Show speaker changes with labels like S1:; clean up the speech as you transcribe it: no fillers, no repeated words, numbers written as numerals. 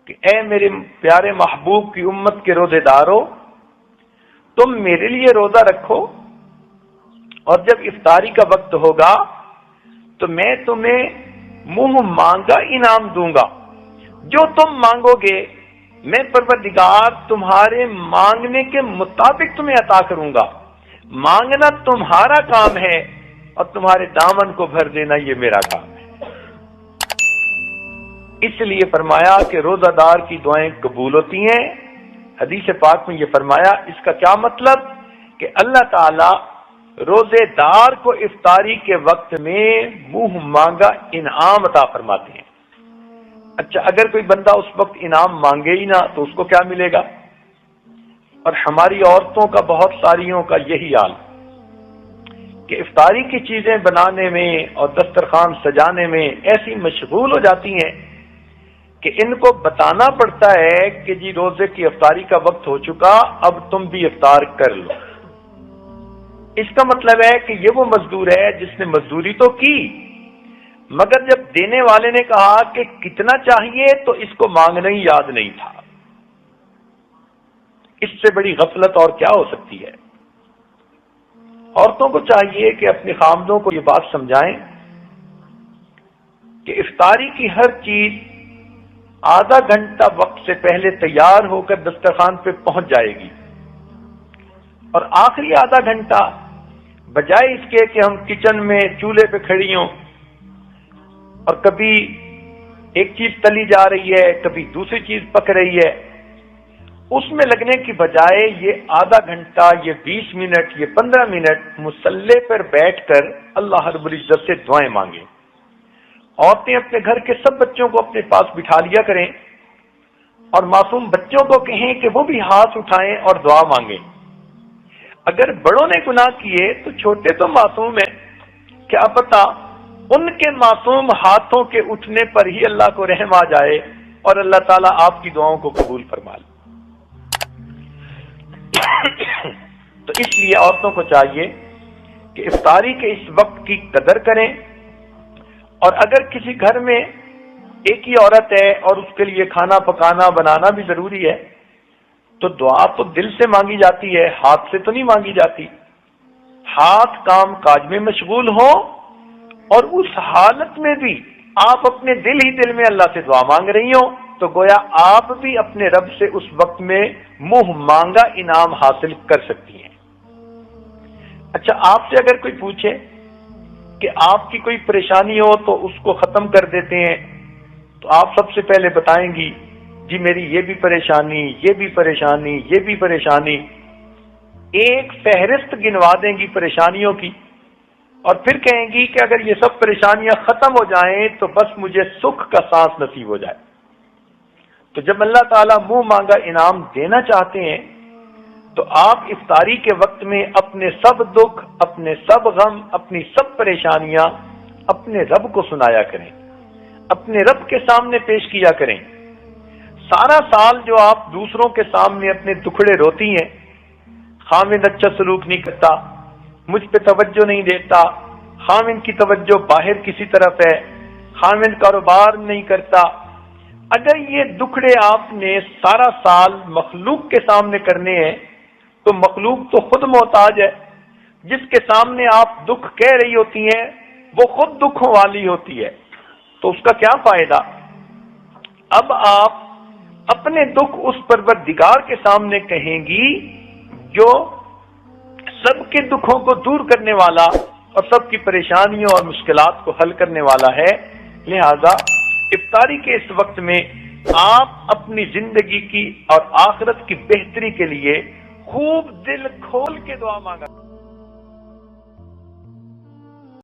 S1: کہ اے میرے پیارے محبوب کی امت کے روزے دارو، تم میرے لیے روزہ رکھو، اور جب افطاری کا وقت ہوگا تو میں تمہیں منہ مانگا انعام دوں گا۔ جو تم مانگو گے میں پروردگار تمہارے مانگنے کے مطابق تمہیں عطا کروں گا۔ مانگنا تمہارا کام ہے اور تمہارے دامن کو بھر دینا یہ میرا کام ہے۔ اس لیے فرمایا کہ روزہ دار کی دعائیں قبول ہوتی ہیں۔ حدیث پاک میں یہ فرمایا، اس کا کیا مطلب کہ اللہ تعالی روزے دار کو افطاری کے وقت میں منہ مانگا انعام عطا فرماتے ہیں۔ اچھا، اگر کوئی بندہ اس وقت انعام مانگے ہی نہ تو اس کو کیا ملے گا؟ اور ہماری عورتوں کا، بہت ساریوں کا یہی حال کہ افطاری کی چیزیں بنانے میں اور دسترخوان سجانے میں ایسی مشغول ہو جاتی ہیں کہ ان کو بتانا پڑتا ہے کہ جی روزے کی افطاری کا وقت ہو چکا، اب تم بھی افطار کر لو۔ اس کا مطلب ہے کہ یہ وہ مزدور ہے جس نے مزدوری تو کی، مگر جب دینے والے نے کہا کہ کتنا چاہیے تو اس کو مانگنا ہی یاد نہیں تھا۔ اس سے بڑی غفلت اور کیا ہو سکتی ہے؟ عورتوں کو چاہیے کہ اپنے خامدوں کو یہ بات سمجھائیں کہ افطاری کی ہر چیز آدھا گھنٹہ وقت سے پہلے تیار ہو کر دسترخوان پہ پہنچ جائے گی، اور آخری آدھا گھنٹہ بجائے اس کے کہ ہم کچن میں چولہے پہ کھڑی ہوں اور کبھی ایک چیز تلی جا رہی ہے، کبھی دوسری چیز پک رہی ہے، اس میں لگنے کی بجائے یہ آدھا گھنٹہ، یہ 20 منٹ، یہ 15 منٹ مصلی پر بیٹھ کر اللہ رب العزت سے دعائیں مانگیں۔ عورتیں اپنے گھر کے سب بچوں کو اپنے پاس بٹھا لیا کریں اور معصوم بچوں کو کہیں کہ وہ بھی ہاتھ اٹھائیں اور دعا مانگیں۔ اگر بڑوں نے گناہ کیے تو چھوٹے تو معصوم ہیں، کیا پتہ ان کے معصوم ہاتھوں کے اٹھنے پر ہی اللہ کو رحم آ جائے اور اللہ تعالیٰ آپ کی دعاؤں کو قبول فرما لے۔ تو اس لیے عورتوں کو چاہیے کہ افطاری کے اس وقت کی قدر کریں، اور اگر کسی گھر میں ایک ہی عورت ہے اور اس کے لیے کھانا پکانا بنانا بھی ضروری ہے تو دعا تو دل سے مانگی جاتی ہے، ہاتھ سے تو نہیں مانگی جاتی۔ ہاتھ کام کاج میں مشغول ہوں اور اس حالت میں بھی آپ اپنے دل ہی دل میں اللہ سے دعا مانگ رہی ہوں تو گویا آپ بھی اپنے رب سے اس وقت میں منہ مانگا انعام حاصل کر سکتی ہیں۔ اچھا، آپ سے اگر کوئی پوچھے کہ آپ کی کوئی پریشانی ہو تو اس کو ختم کر دیتے ہیں تو آپ سب سے پہلے بتائیں گی جی میری یہ بھی پریشانی، یہ بھی پریشانی، یہ بھی پریشانی، ایک فہرست گنوا دیں گی پریشانیوں کی، اور پھر کہیں گی کہ اگر یہ سب پریشانیاں ختم ہو جائیں تو بس مجھے سکھ کا سانس نصیب ہو جائے۔ تو جب اللہ تعالیٰ منہ مانگا انعام دینا چاہتے ہیں تو آپ افطاری کے وقت میں اپنے سب دکھ، اپنے سب غم، اپنی سب پریشانیاں اپنے رب کو سنایا کریں، اپنے رب کے سامنے پیش کیا کریں۔ سارا سال جو آپ دوسروں کے سامنے اپنے دکھڑے روتی ہیں، خامد اچھا سلوک نہیں کرتا، مجھ پہ توجہ نہیں دیتا، خامد کی توجہ باہر کسی طرف ہے، خامد کاروبار نہیں کرتا، اگر یہ دکھڑے آپ نے سارا سال مخلوق کے سامنے کرنے ہیں تو مخلوق تو خود محتاج ہے، جس کے سامنے آپ دکھ کہہ رہی ہوتی ہیں وہ خود دکھوں والی ہوتی ہے، تو اس کا کیا فائدہ؟ اب آپ اپنے دکھ اس پروردگار کے سامنے کہیں گی جو سب کے دکھوں کو دور کرنے والا اور سب کی پریشانیوں اور مشکلات کو حل کرنے والا ہے۔ لہذا افطاری کے اس وقت میں آپ اپنی زندگی کی اور آخرت کی بہتری کے لیے خوب دل کھول کے دعا مانگا۔